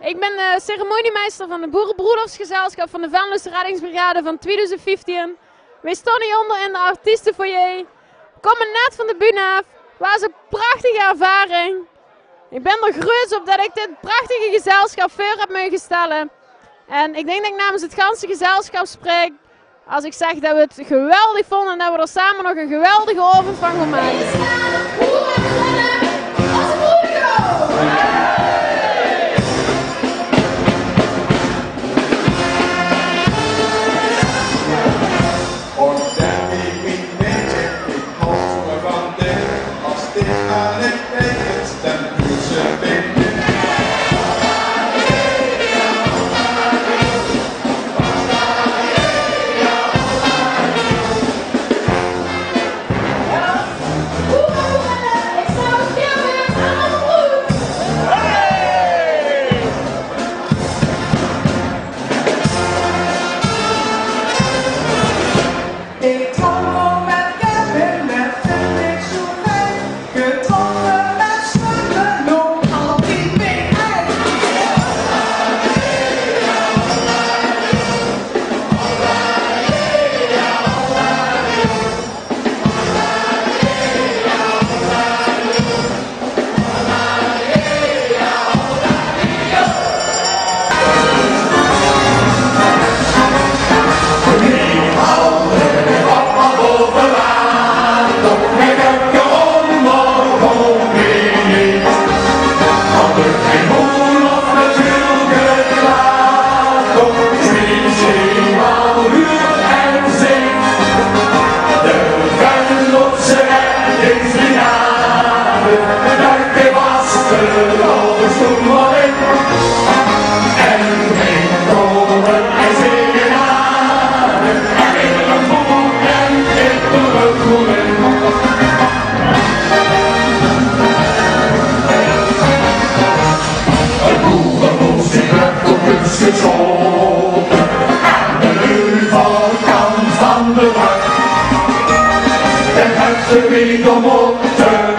Ik ben ceremoniemeester van de Boerenbroedersgezelschap van de Venlose Reddingsbrigade van 2015. Wij staan hieronder in de artiestenfoyer. Komen net van de bühne af. Was een prachtige ervaring. Ik ben er groot op dat ik dit prachtige gezelschap voor heb mogen stellen. En ik denk dat ik namens het ganse gezelschap spreek als ik zeg dat we het geweldig vonden en dat we er samen nog een geweldige avond van gaan maken. De huizen weer om op te